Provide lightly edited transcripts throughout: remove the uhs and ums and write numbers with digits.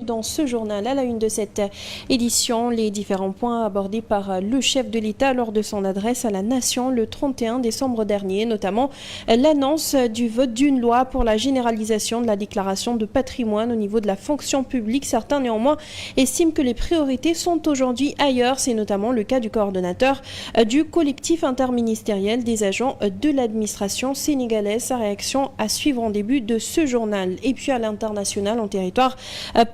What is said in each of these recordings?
dans ce journal. À la une de cette édition, les différents points abordés par le chef de l'État lors de son adresse à la nation le 31 décembre dernier, notamment l'annonce du vote d'une loi pour la généralisation de la déclaration de patrimoine au niveau de la fonction publique. Certains néanmoins estiment que les priorités sont aujourd'hui ailleurs. C'est notamment le cas du coordonnateur du collectif interministériel des agents de l'administration sénégalaise. Sa réaction à suivre en début de ce journal. Et puis à l'international, en territoire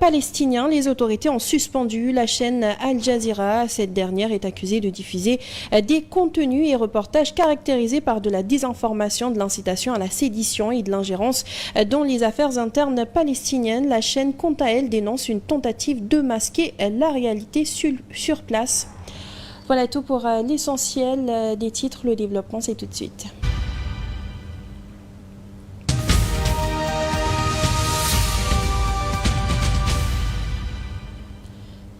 palestinien, les autorités ont suspendu la chaîne Al Jazeera. Cette dernière est accusée de diffuser des contenus et reportages caractérisés par de la désinformation, de l'incitation à la sédition et de l'ingérence dans les affaires internes palestiniennes. La chaîne, quant à elle, dénonce une tentative de masquer la réalité sur place. Voilà tout pour l'essentiel des titres. Le développement, c'est tout de suite.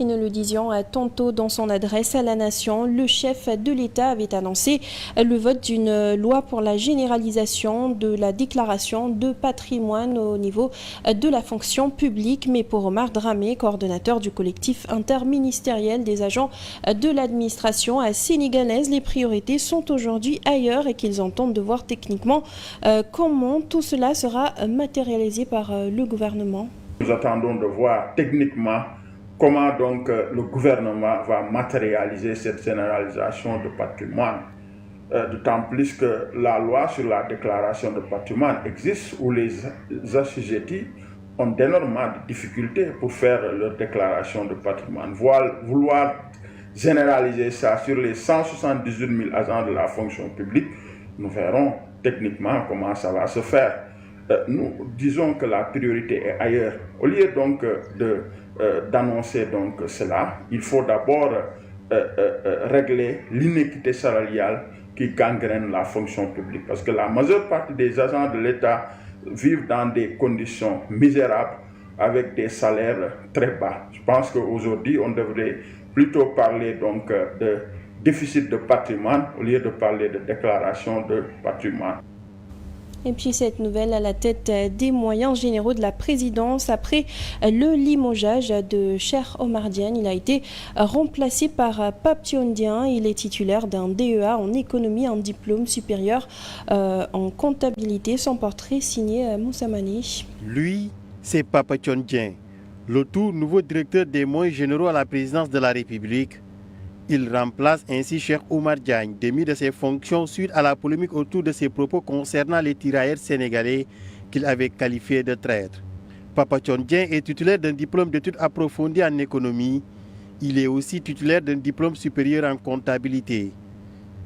Et nous le disions tantôt dans son adresse à la nation, le chef de l'État avait annoncé le vote d'une loi pour la généralisation de la déclaration de patrimoine au niveau de la fonction publique. Mais pour Omar Dramé, coordonnateur du collectif interministériel des agents de l'administration sénégalaise, les priorités sont aujourd'hui ailleurs et qu'ils entendent de voir techniquement comment tout cela sera matérialisé par le gouvernement. Nous attendons de voir techniquement comment donc le gouvernement va matérialiser cette généralisation de patrimoine. D'autant plus que la loi sur la déclaration de patrimoine existe où les assujettis ont d'énormément de difficultés pour faire leur déclaration de patrimoine. Vouloir généraliser ça sur les 178 000 agents de la fonction publique, nous verrons techniquement comment ça va se faire. Nous disons que la priorité est ailleurs. Au lieu donc d'annoncer donc cela, il faut d'abord régler l'inéquité salariale qui gangrène la fonction publique. Parce que la majeure partie des agents de l'État vivent dans des conditions misérables avec des salaires très bas. Je pense qu'aujourd'hui, on devrait plutôt parler donc de déficit de patrimoine au lieu de parler de déclaration de patrimoine. Et puis cette nouvelle à la tête des moyens généraux de la présidence. Après le limogeage de Cheikh Omar Diagne, il a été remplacé par Pape Thiondien. Il est titulaire d'un DEA en économie, un diplôme supérieur en comptabilité. Son portrait signé Moussa Mani. Lui, c'est Pape Thiondien, le tout nouveau directeur des moyens généraux à la présidence de la République. Il remplace ainsi Cheikh Omar Diagne, démis de ses fonctions suite à la polémique autour de ses propos concernant les tirailleurs sénégalais qu'il avait qualifiés de traîtres. Pape Thiondien est titulaire d'un diplôme d'études approfondies en économie. Il est aussi titulaire d'un diplôme supérieur en comptabilité.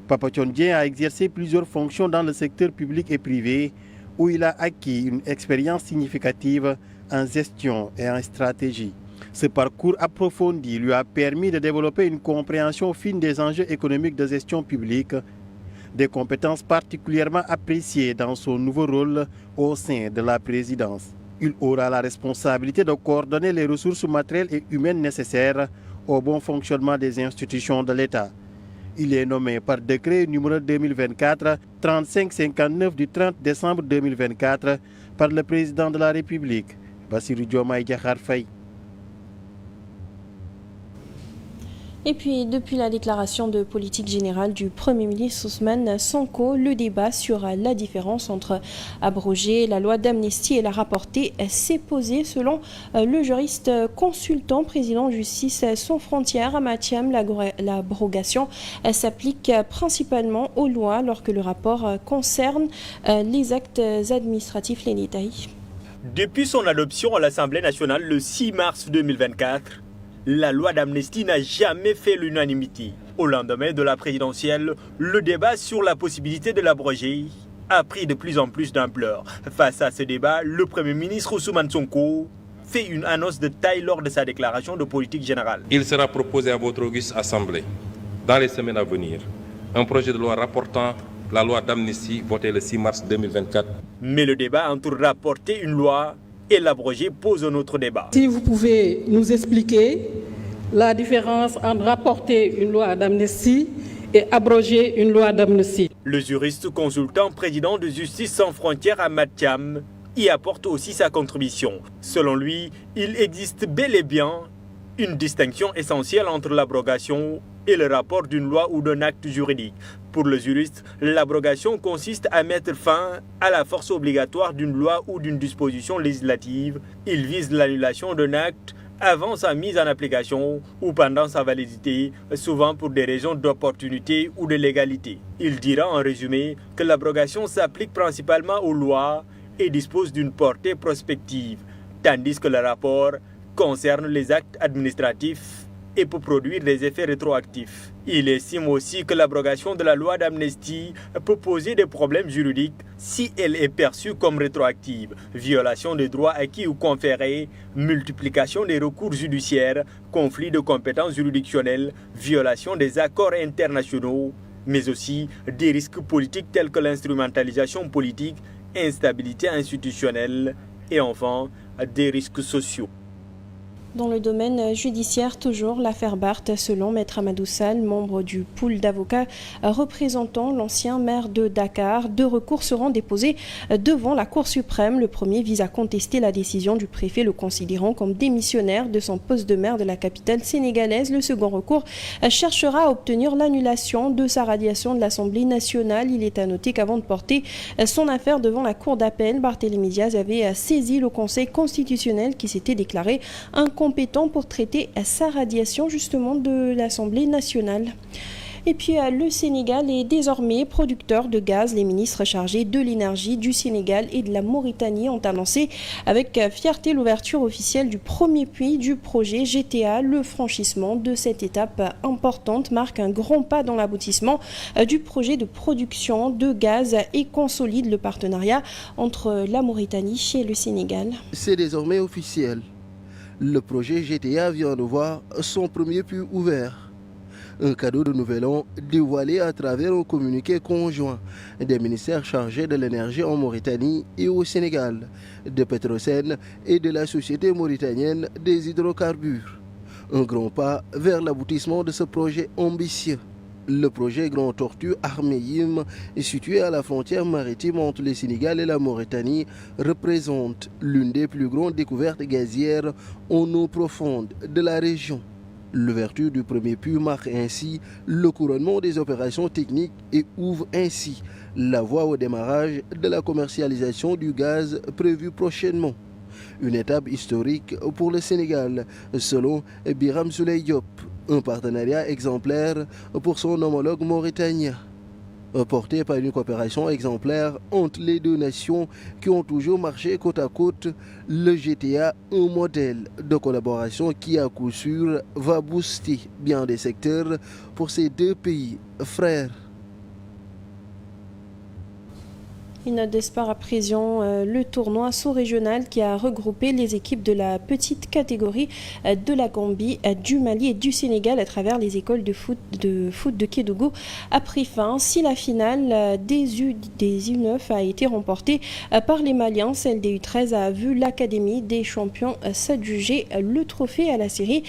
Pape Thiondien a exercé plusieurs fonctions dans le secteur public et privé où il a acquis une expérience significative en gestion et en stratégie. Ce parcours approfondi lui a permis de développer une compréhension fine des enjeux économiques de gestion publique, des compétences particulièrement appréciées dans son nouveau rôle au sein de la présidence. Il aura la responsabilité de coordonner les ressources matérielles et humaines nécessaires au bon fonctionnement des institutions de l'État. Il est nommé par décret numéro 2024-3559 du 30 décembre 2024 par le président de la République, Bassirou Diomaye Diakhar Faye. Et puis, depuis la déclaration de politique générale du Premier ministre Ousmane Sonko, le débat sur la différence entre abroger la loi d'amnistie et la rapporter s'est posé. Selon le juriste consultant président Justice sans frontières, Amathiam, l'abrogation s'applique principalement aux lois lorsque le rapport concerne les actes administratifs, les détails. Depuis son adoption à l'Assemblée nationale le 6 mars 2024, la loi d'amnistie n'a jamais fait l'unanimité. Au lendemain de la présidentielle, le débat sur la possibilité de l'abroger a pris de plus en plus d'ampleur. Face à ce débat, le Premier ministre Ousmane Sonko fait une annonce de taille lors de sa déclaration de politique générale. Il sera proposé à votre auguste Assemblée, dans les semaines à venir, un projet de loi rapportant la loi d'amnistie votée le 6 mars 2024. Mais le débat entre rapporter une loi et l'abroger pose un autre débat. Si vous pouvez nous expliquer la différence entre rapporter une loi d'amnistie et abroger une loi d'amnistie. Le juriste consultant président de Justice sans frontières Amathiam y apporte aussi sa contribution. Selon lui, il existe bel et bien une distinction essentielle entre l'abrogation et le rapport d'une loi ou d'un acte juridique. Pour le juriste, l'abrogation consiste à mettre fin à la force obligatoire d'une loi ou d'une disposition législative. Il vise l'annulation d'un acte avant sa mise en application ou pendant sa validité, souvent pour des raisons d'opportunité ou de légalité. Il dira en résumé que l'abrogation s'applique principalement aux lois et dispose d'une portée prospective, tandis que le rapport concerne les actes administratifs et peut produire des effets rétroactifs. Il estime aussi que l'abrogation de la loi d'amnistie peut poser des problèmes juridiques si elle est perçue comme rétroactive, violation des droits acquis ou conférés, multiplication des recours judiciaires, conflit de compétences juridictionnelles, violation des accords internationaux, mais aussi des risques politiques tels que l'instrumentalisation politique, instabilité institutionnelle et enfin des risques sociaux. Dans le domaine judiciaire, toujours l'affaire Barth, selon Maître Amadou Sall, membre du pool d'avocats représentant l'ancien maire de Dakar. 2 recours seront déposés devant la Cour suprême. Le premier vise à contester la décision du préfet, le considérant comme démissionnaire de son poste de maire de la capitale sénégalaise. Le second recours cherchera à obtenir l'annulation de sa radiation de l'Assemblée nationale. Il est à noter qu'avant de porter son affaire devant la Cour d'appel, Barthélémy Diaz avait saisi le Conseil constitutionnel qui s'était déclaré incompétent pour traiter sa radiation justement de l'Assemblée nationale. Et puis le Sénégal est désormais producteur de gaz. Les ministres chargés de l'énergie du Sénégal et de la Mauritanie ont annoncé avec fierté l'ouverture officielle du premier puits du projet GTA. Le franchissement de cette étape importante marque un grand pas dans l'aboutissement du projet de production de gaz et consolide le partenariat entre la Mauritanie et le Sénégal. C'est désormais officiel. Le projet GTA vient de voir son premier puits ouvert. Un cadeau de Nouvel An dévoilé à travers un communiqué conjoint des ministères chargés de l'énergie en Mauritanie et au Sénégal, de Petrosen et de la Société mauritanienne des hydrocarbures. Un grand pas vers l'aboutissement de ce projet ambitieux. Le projet Grand Tortue Armeïm, situé à la frontière maritime entre le Sénégal et la Mauritanie, représente l'une des plus grandes découvertes gazières en eau profonde de la région. L'ouverture du premier puits marque ainsi le couronnement des opérations techniques et ouvre ainsi la voie au démarrage de la commercialisation du gaz prévu prochainement. Une étape historique pour le Sénégal, selon Biram Souley Diop. Un partenariat exemplaire pour son homologue mauritanien, porté par une coopération exemplaire entre les deux nations qui ont toujours marché côte à côte. Le GTA, un modèle de collaboration qui à coup sûr va booster bien des secteurs pour ces deux pays frères. Une note d'espoir à présent, le tournoi sous-régional qui a regroupé les équipes de la petite catégorie de la Gambie, du Mali et du Sénégal à travers les écoles de foot de Kédougou a pris fin. Si la finale des U9 a été remportée par les Maliens, celle des U13 a vu l'Académie des champions s'adjuger le trophée à la série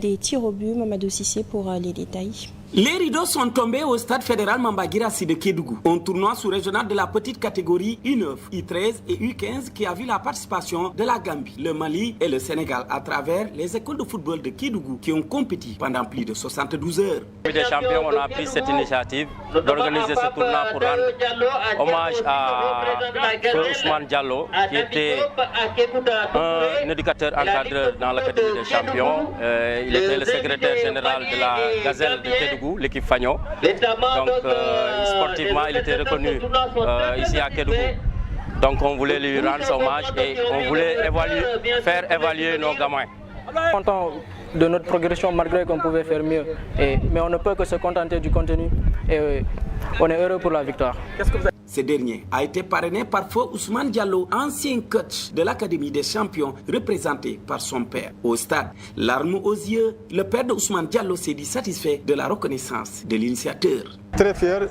des tirs au but. Mamadou Cissé pour les détails. Les rideaux sont tombés au stade fédéral Mambagirassi de Kédougou. Un tournoi sous-régional de la petite catégorie U9, U13 et U15 qui a vu la participation de la Gambie, le Mali et le Sénégal à travers les écoles de football de Kédougou qui ont compéti pendant plus de 72 heures. Les champions, on a pris cette initiative d'organiser ce tournoi pour rendre hommage à Ousmane Diallo qui était un éducateur encadreur dans l'Académie des champions. Il était le secrétaire général de la Gazelle de Kédougou, l'équipe Fagnon. Donc sportivement, il était reconnu ici à Kédougou. Donc on voulait lui rendre hommage et on voulait faire évaluer nos gamins. Content de notre progression malgré qu'on pouvait faire mieux. Mais on ne peut que se contenter du contenu et on est heureux pour la victoire. Ce dernier a été parrainé par Feu Ousmane Diallo, ancien coach de l'Académie des champions, représenté par son père. Au stade, larmes aux yeux, le père de Ousmane Diallo s'est dit satisfait de la reconnaissance de l'initiateur. Très fier.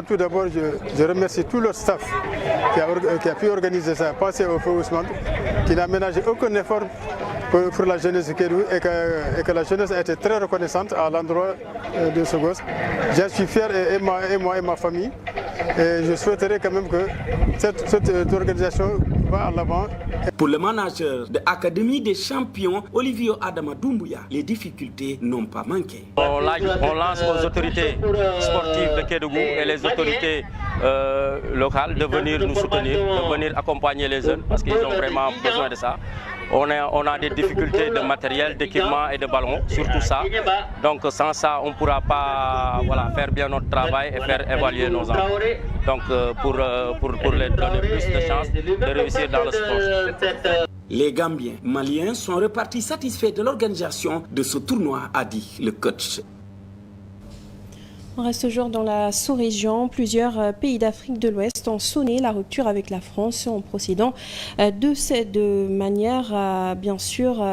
Tout d'abord, je remercie tout le staff qui a pu organiser ça. Pensez au Feu Ousmane, qui n'a ménagé aucun effort pour la jeunesse de Kédougou et que la jeunesse a été très reconnaissante à l'endroit de ce gosse. Je suis fier et moi et ma famille. Et je souhaiterais quand même que cette organisation va en avant. Pour le manager de l'Académie des champions, Olivier Adama Doumbouya, les difficultés n'ont pas manqué. On lance aux autorités sportives de Kédougou et les autorités locales de venir nous soutenir, de venir accompagner les jeunes parce qu'ils ont vraiment besoin de ça. On a des difficultés de matériel, d'équipement et de ballons, surtout ça. Donc sans ça, on ne pourra pas faire bien notre travail et faire évaluer nos enfants. Donc pour les donner plus de chances de réussir dans le sport. Les Gambiens maliens sont repartis satisfaits de l'organisation de ce tournoi, a dit le coach. On reste toujours dans la sous-région. Plusieurs pays d'Afrique de l'Ouest ont sonné la rupture avec la France en procédant de manière à bien sûr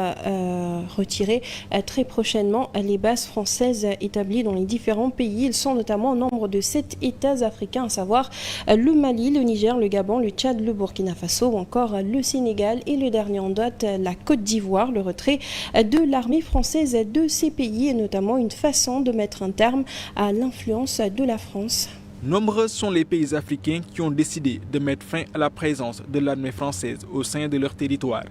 retirer très prochainement les bases françaises établies dans les différents pays. Ils sont notamment au nombre de 7 États africains, à savoir le Mali, le Niger, le Gabon, le Tchad, le Burkina Faso ou encore le Sénégal et le dernier en date, la Côte d'Ivoire. Le retrait de l'armée française de ces pays est notamment une façon de mettre un terme à l'influence de la France. Nombreux sont les pays africains qui ont décidé de mettre fin à la présence de l'armée française au sein de leur territoire.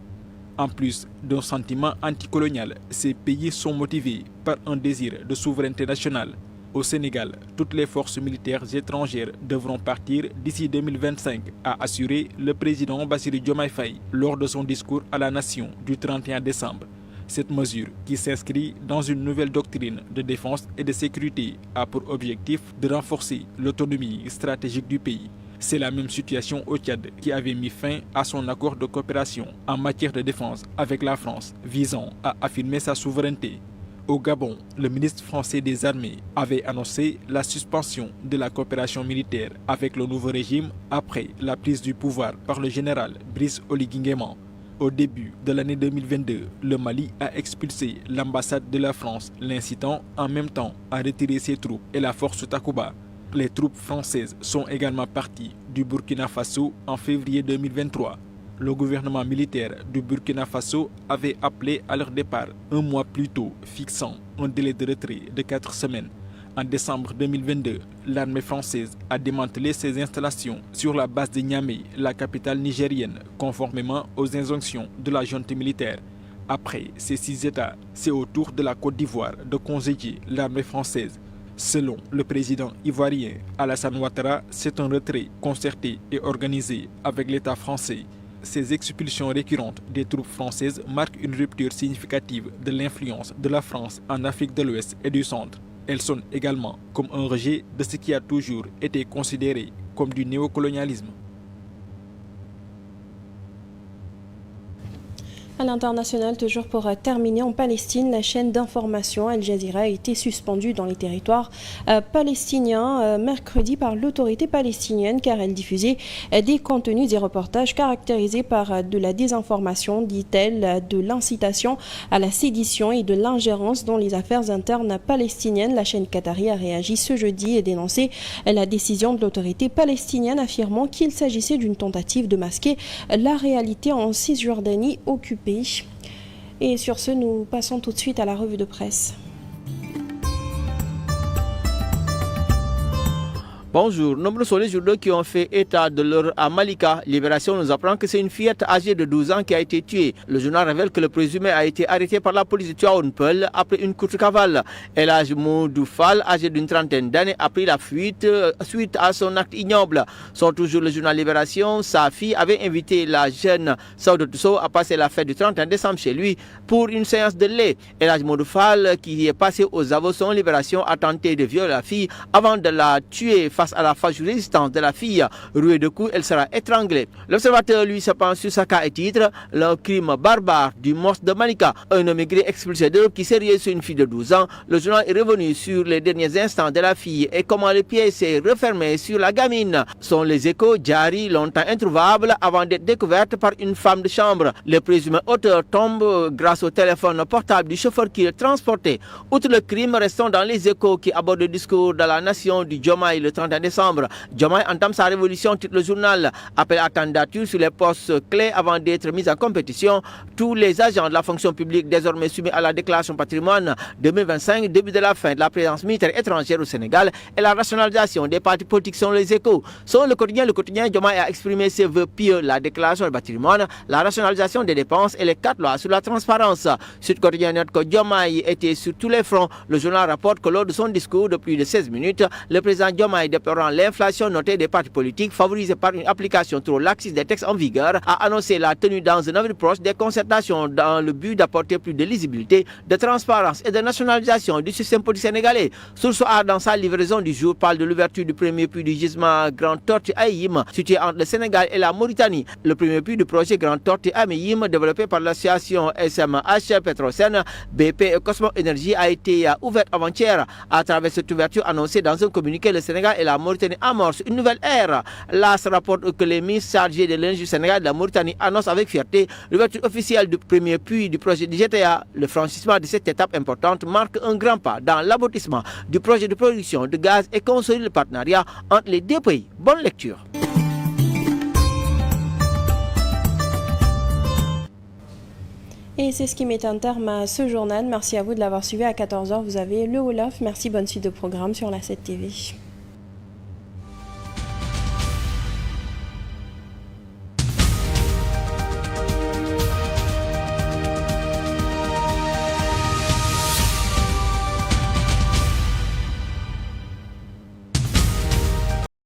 En plus d'un sentiment anticolonial, ces pays sont motivés par un désir de souveraineté nationale. Au Sénégal, toutes les forces militaires étrangères devront partir d'ici 2025, a assuré le président Bassirou Diomaye Faye lors de son discours à la nation du 31 décembre. Cette mesure, qui s'inscrit dans une nouvelle doctrine de défense et de sécurité, a pour objectif de renforcer l'autonomie stratégique du pays. C'est la même situation au Tchad, qui avait mis fin à son accord de coopération en matière de défense avec la France, visant à affirmer sa souveraineté. Au Gabon, le ministre français des Armées avait annoncé la suspension de la coopération militaire avec le nouveau régime après la prise du pouvoir par le général Brice Oligui Nguema. Au début de l'année 2022, le Mali a expulsé l'ambassade de la France, l'incitant en même temps à retirer ses troupes et la force Takuba. Les troupes françaises sont également parties du Burkina Faso en février 2023. Le gouvernement militaire du Burkina Faso avait appelé à leur départ un mois plus tôt, fixant un délai de retrait de 4 semaines. En décembre 2022, l'armée française a démantelé ses installations sur la base de Niamey, la capitale nigérienne, conformément aux injonctions de la junte militaire. Après ces 6 États, c'est au tour de la Côte d'Ivoire de congédier l'armée française. Selon le président ivoirien Alassane Ouattara, c'est un retrait concerté et organisé avec l'État français. Ces expulsions récurrentes des troupes françaises marquent une rupture significative de l'influence de la France en Afrique de l'Ouest et du Centre. Elles sonnent également comme un rejet de ce qui a toujours été considéré comme du néocolonialisme. À l'international, toujours pour terminer, en Palestine, la chaîne d'information Al Jazeera a été suspendue dans les territoires palestiniens mercredi par l'autorité palestinienne car elle diffusait des contenus et reportages caractérisés par de la désinformation, dit-elle, de l'incitation à la sédition et de l'ingérence dans les affaires internes palestiniennes. La chaîne qatari a réagi ce jeudi et dénoncé la décision de l'autorité palestinienne, affirmant qu'il s'agissait d'une tentative de masquer la réalité en Cisjordanie occupée. Et sur ce, nous passons tout de suite à la revue de presse. Bonjour. Nombreux sont les journaux qui ont fait état de leur à Malika. Libération nous apprend que c'est une fillette âgée de 12 ans qui a été tuée. Le journal révèle que le présumé a été arrêté par la police de Tivaouane-Peulh après une courte cavale. El Hadj Modou Fall, âgé d'une trentaine d'années, a pris la fuite suite à son acte ignoble. Sont toujours le journal Libération. Sa fille avait invité la jeune Saoudou Sow à passer la fête du 31 décembre chez lui pour une séance de lait. El Hadj Modou Fall, qui est passé aux aveux, son Libération a tenté de violer la fille avant de la tuer. Face à la fâcheuse résistance de la fille, rouée de coups, elle sera étranglée. L'observateur, lui, se penche sur sa cas et titre le crime barbare du monstre de Malika. Un homme aigri expulsé d'Europe qui s'est rié sur une fille de 12 ans. Le journal est revenu sur les derniers instants de la fille et comment le pied s'est refermé sur la gamine. Sont les échos Jari, longtemps introuvables avant d'être découvertes par une femme de chambre. Le présumé auteur tombe grâce au téléphone portable du chauffeur qui le transportait. Outre le crime, restons dans les échos qui abordent le discours de la nation du Diomaye le 30 31 décembre. Diomaye entame sa révolution, titre le journal. Appel à candidature sur les postes clés avant d'être mis en compétition. Tous les agents de la fonction publique désormais soumis à la déclaration patrimoine 2025, début de la fin de la présence militaire étrangère au Sénégal et la rationalisation des partis politiques sont les échos. Selon le quotidien, Diomaye a exprimé ses vœux pieux, la déclaration du patrimoine, la rationalisation des dépenses et les 4 lois sur la transparence. Sud Quotidien note que Diomaye était sur tous les fronts. Le journal rapporte que lors de son discours de plus de 16 minutes, le président Diomaye, déplorant l'inflation notée des partis politiques favorisée par une application trop laxiste des textes en vigueur, a annoncé la tenue dans un avenir proche des concertations dans le but d'apporter plus de lisibilité, de transparence et de nationalisation du système politique sénégalais. Source A, dans sa livraison du jour, parle de l'ouverture du premier puits du gisement Grand Tortue Ahmeyim, situé entre le Sénégal et la Mauritanie. Le premier puits du projet Grand Tortue Ahmeyim, développé par l'association SMH Petrosen, BP et Cosmo Energy, a été ouvert avant-hier. À travers cette ouverture annoncée dans un communiqué, le Sénégal et la Mauritanie amorcent une nouvelle ère. L'AS rapporte que les ministres chargés de l'énergie du Sénégal et de la Mauritanie annoncent avec fierté l'ouverture officielle du premier puits du projet du GTA. Le franchissement de cette étape importante marque un grand pas dans l'aboutissement du projet de production de gaz et consolide le partenariat entre les deux pays. Bonne lecture. Et c'est ce qui met un terme à ce journal. Merci à vous de l'avoir suivi. À 14h, vous avez le Wolof. Merci, bonne suite de programme sur la 7 TV.